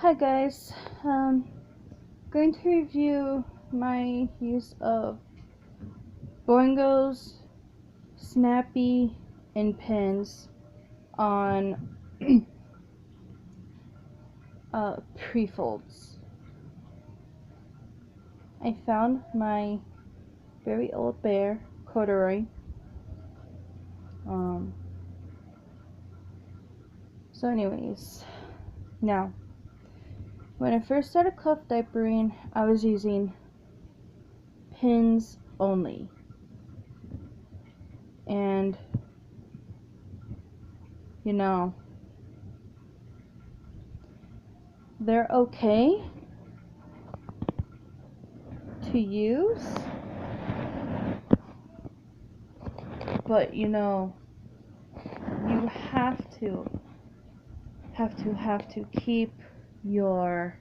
Hi guys, going to review my use of boingos, snappi, and pins on pre-folds. I found my very old bear, corduroy. So anyways, now, when I first started cloth diapering, I was using pins only. And, you know, they're okay to use, but you know, you have to keep your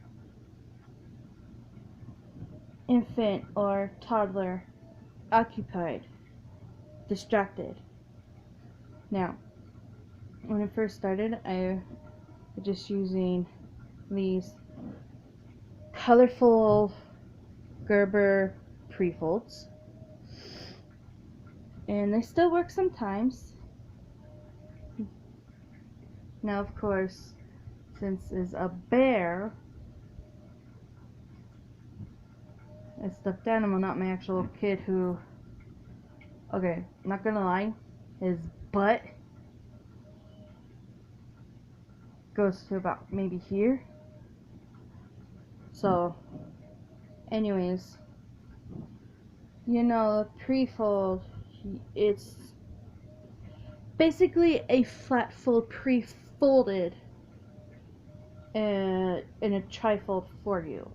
infant or toddler occupied, distracted. Now, when I first started, I was just using these colorful Gerber pre-folds, and they still work sometimes. Now, of course, since it's a bear, a stuffed animal, not my actual kid, who, okay, not gonna lie, his butt goes to about maybe here. So, anyways, you know, pre-fold, it's basically a flat fold pre-folded in a trifold for you.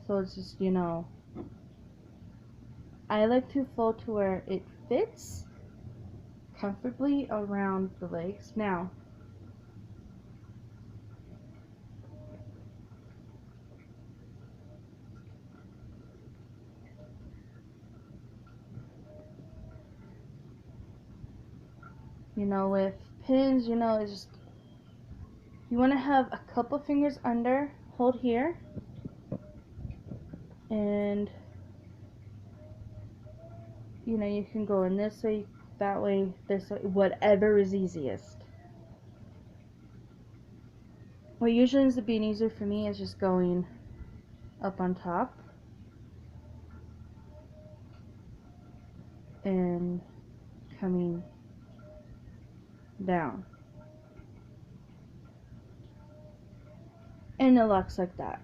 So it's just, you know, I like to fold to where it fits comfortably around the legs. Now, you know, with pins, you know, it's just, you want to have a couple fingers under, hold here, and you know, you can go in this way, that way, this way, whatever is easiest. What usually ends up being easier for me is just going up on top and coming down. And it looks like that.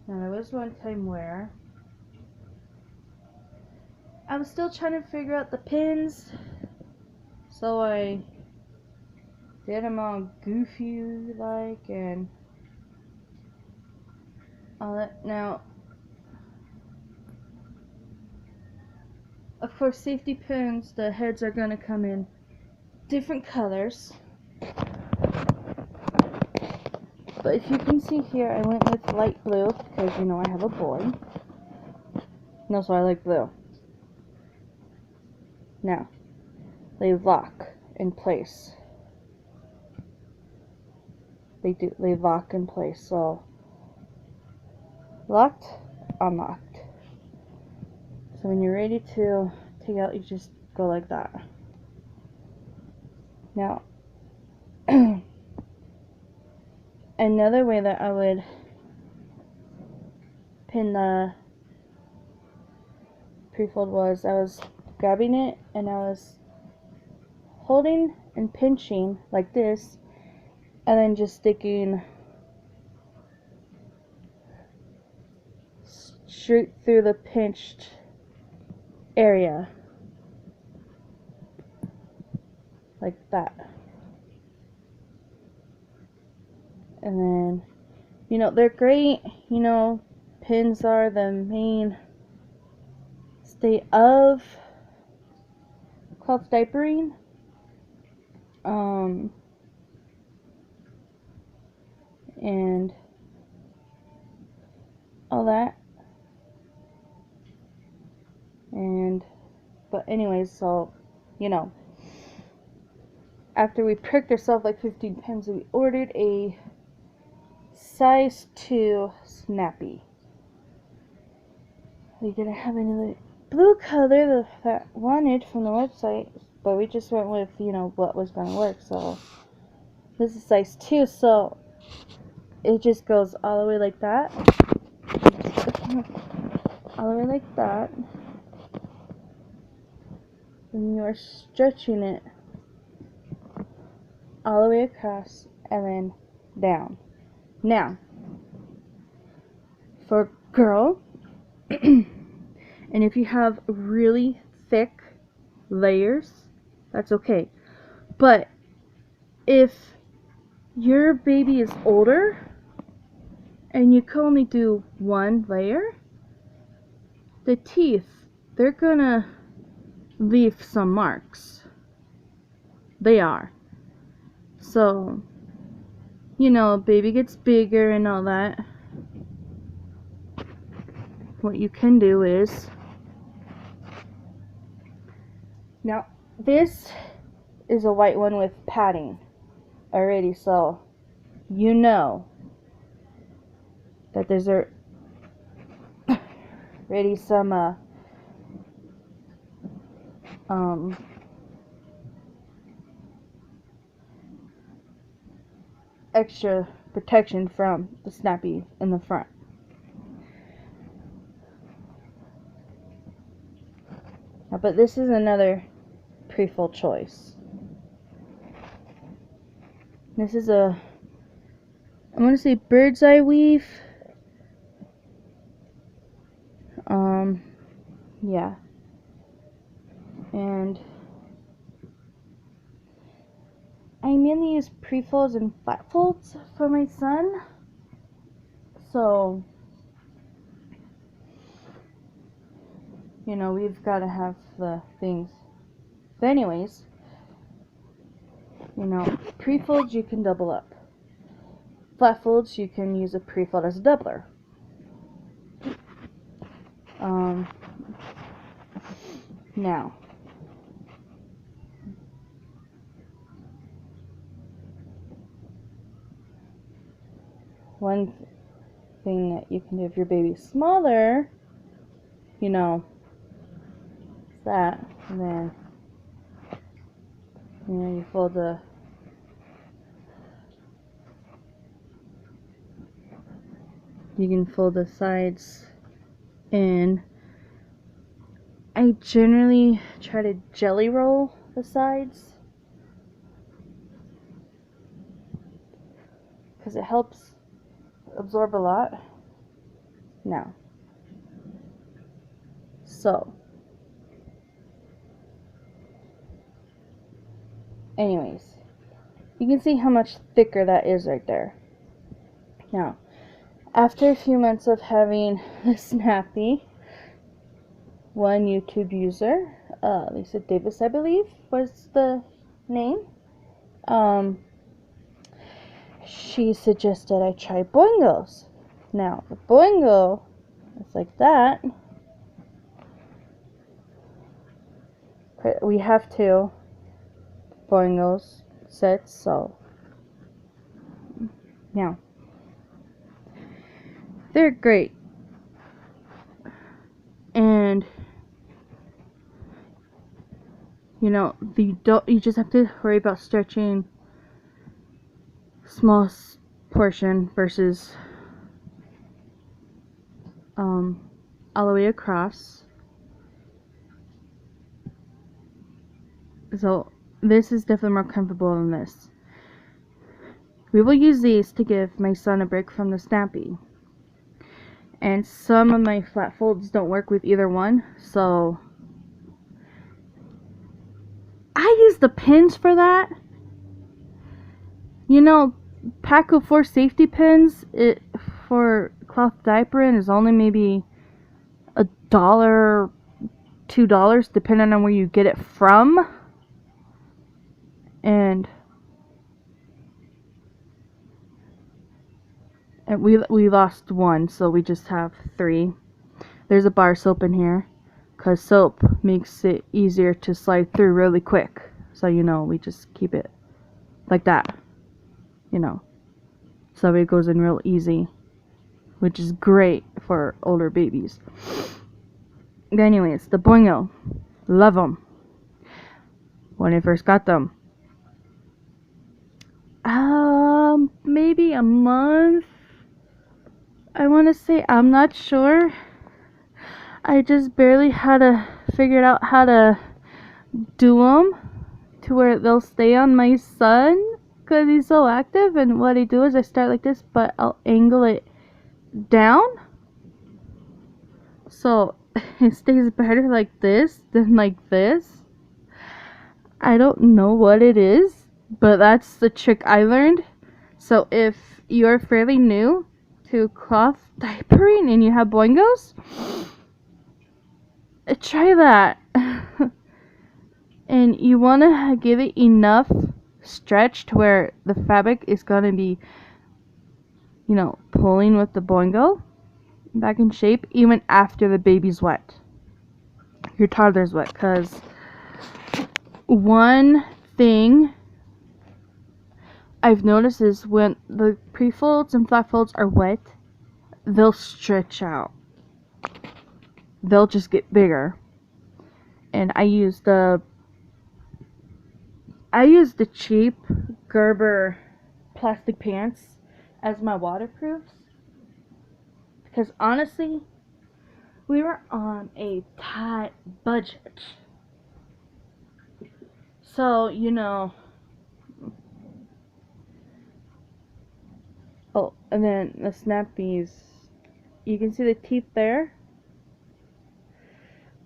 Now, there was one time where I was still trying to figure out the pins, so I did them all goofy like and all that. Now, of course, safety pins, the heads are going to come in different colors. But if you can see here, I went with light blue because, you know, I have a boy. And also I like blue. Now, they lock in place. They lock in place. So, locked, unlocked. So when you're ready to take out, you just go like that. Now, another way that I would pin the pre-fold was I was grabbing it and I was holding and pinching like this, and then just sticking straight through the pinched area like that. And then, you know, they're great, you know, pins are the main stay of cloth diapering. And all that. And But anyways, so, you know, after we pricked ourselves like 15 times, we ordered a size 2 snappi. We didn't have any of the blue color that I wanted from the website, but we just went with, you know, what was going to work. So this is size 2, so it just goes all the way like that. All the way like that. And you are stretching it all the way across and then down. Now, for a girl, and if you have really thick layers, that's okay. But if your baby is older and you can only do one layer, the teeth, they're gonna leave some marks. They are. So, you know, baby gets bigger and all that. What you can do is, now this is a white one with padding already, so you know that there's already some extra protection from the snappi in the front. But this is another pre-fold choice. This is I'm going to say bird's eye weave. Yeah. And I mainly use pre-folds and flat folds for my son. So, you know, we've got to have the things. But anyways, you know, pre-folds you can double up. Flat folds you can use a pre-fold as a doubler. Now, one thing that you can do if your baby's smaller, you know, is that, and then, you know, you fold you can fold the sides in. I generally try to jelly roll the sides because it helps absorb a lot. Now, so anyways, you can see how much thicker that is right there. Now, after a few months of having the snappi, one YouTube user, Lisa Davis, I believe, was the name. She suggested I try boingos. Now, the boingo is like that. We have two boingos sets, so now they're great. And you know, you just have to worry about stretching small portion versus all the way across. So this is definitely more comfortable than this. We will use these to give my son a break from the snappi. And some of my flat folds don't work with either one, so I use the pins for that. You know, pack of 4 safety pins for cloth diapering is only maybe $1, $2, depending on where you get it from. And we lost one, so we just have 3. There's a bar soap in here, because soap makes it easier to slide through really quick. So, you know, we just keep it like that, you know, so it goes in real easy, which is great for older babies. But anyways, the boingo, love them. When I first got them, maybe a month, I want to say. I'm not sure. I just barely had to figure out how to do them to where they'll stay on my son, because he's so active. And what I do is I start like this, but I'll angle it down so it stays better like this than like this. I don't know what it is, but that's the trick I learned. So if you're fairly new to cloth diapering and you have boingos, try that. And you want to give it enough stretch to where the fabric is going to be, you know, pulling with the boingo back in shape even after the baby's wet. Your toddler's wet, because one thing I've noticed is when the pre-folds and flat folds are wet, they'll stretch out. They'll just get bigger. And I use the cheap Gerber plastic pants as my waterproofs, because honestly, we were on a tight budget. So, you know. Oh, and then the snappies. You can see the teeth there.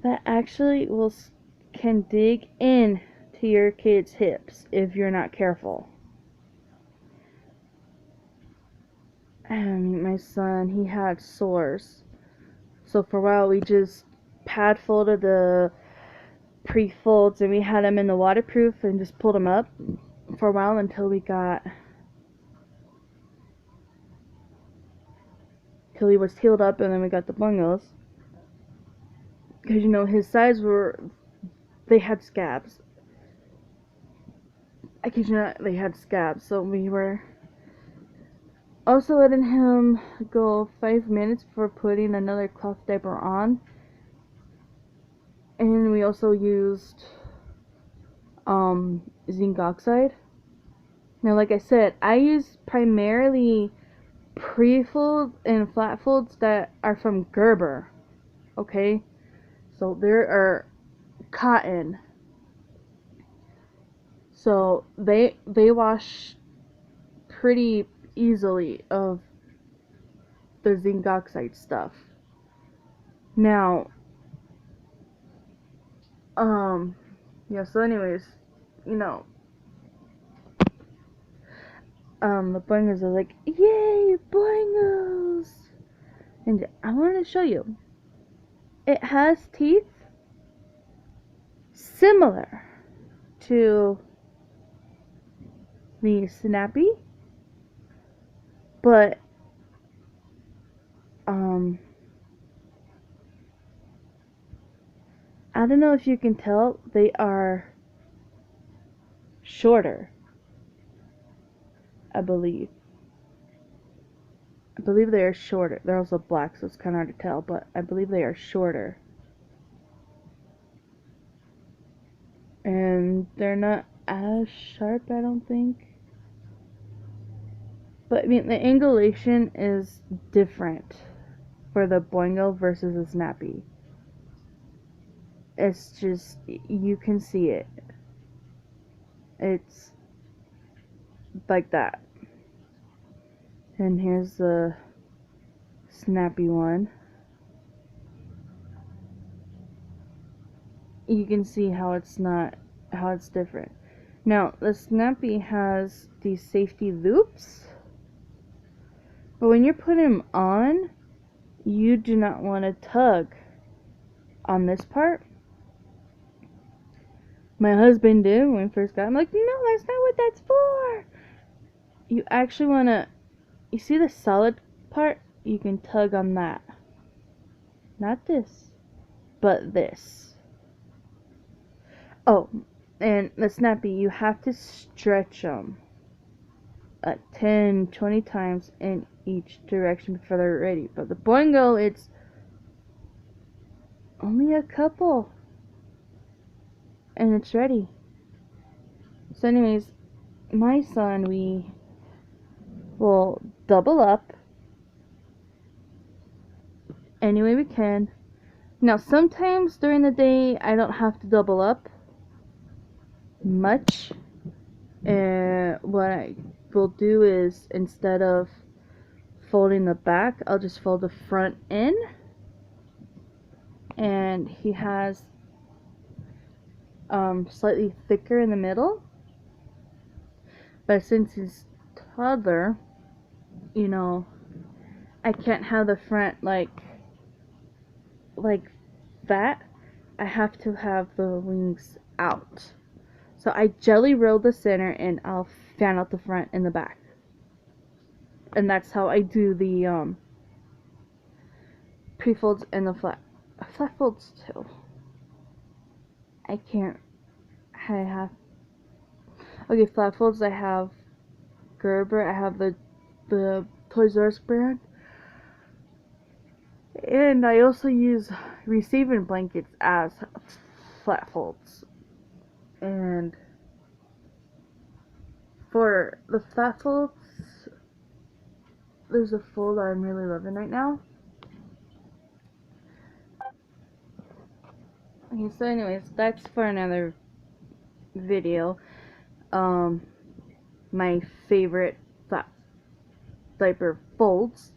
That actually can dig in to your kid's hips if you're not careful. And my son, he had sores. So for a while we just pad folded the pre-folds and we had them in the waterproof and just pulled them up for a while until till he was healed up, and then we got the bungles. Because, you know, his sides they had scabs. I kid you not, they had scabs. So we were also letting him go 5 minutes before putting another cloth diaper on. And we also used zinc oxide. Now, like I said, I use primarily pre-folds and flat folds that are from Gerber. Okay? So there are cotton. So they wash pretty easily of the zinc oxide stuff. Now, yeah, so anyways, you know, the boingos are like, yay, boingos! And I want to show you. It has teeth similar to the snappi, but, I don't know if you can tell, they are shorter, I believe. I believe they are shorter. They're also black, so it's kind of hard to tell, but I believe they are shorter. And they're not as sharp, I don't think. But, I mean, the angulation is different for the boingo versus the snappi. It's just, you can see it. It's like that. And here's the snappi one. You can see how it's different. Now, the snappi has these safety loops, but when you're putting them on, you do not want to tug on this part. My husband did when we first got him. I'm like, no, that's not what that's for. You actually want to, you see the solid part? You can tug on that. Not this. but this. Oh, and the snappi, you have to stretch them 10, 20 times in each direction before they're ready. But the boingo, it's only a couple and it's ready. So anyways, my son, we will double up any way we can. Now sometimes during the day I don't have to double up much, and what I will do is, instead of folding the back, I'll just fold the front in, and he has slightly thicker in the middle, but since he's toddler, you know, I can't have the front like that. I have to have the wings out. So I jelly roll the center and I'll fan out the front and the back. And that's how I do the pre-folds and the flat folds too. I have okay, flat folds. I have Gerber. I have the Toys R Us brand, and I also use receiving blankets as flat folds. And for the flat folds, there's a fold I'm really loving right now. Okay, so anyways, that's for another video. My favorite flat diaper folds.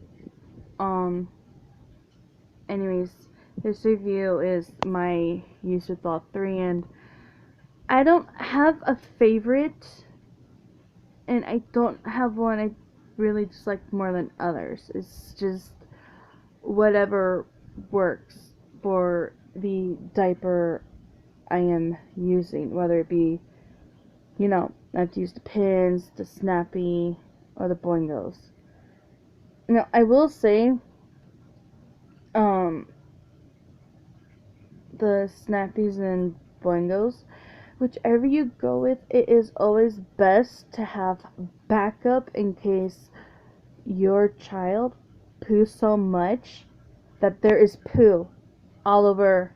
Anyways, this review is my use with all three, and I don't have a favorite, and I don't have one I really just like more than others. It's just whatever works for the diaper I am using, whether it be, you know, I have to use the pins, the snappi, or the boingos. Now, I will say, the snappies and boingos, whichever you go with, it is always best to have backup in case your child poos so much that there is poo all over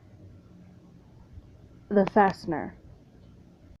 the fastener.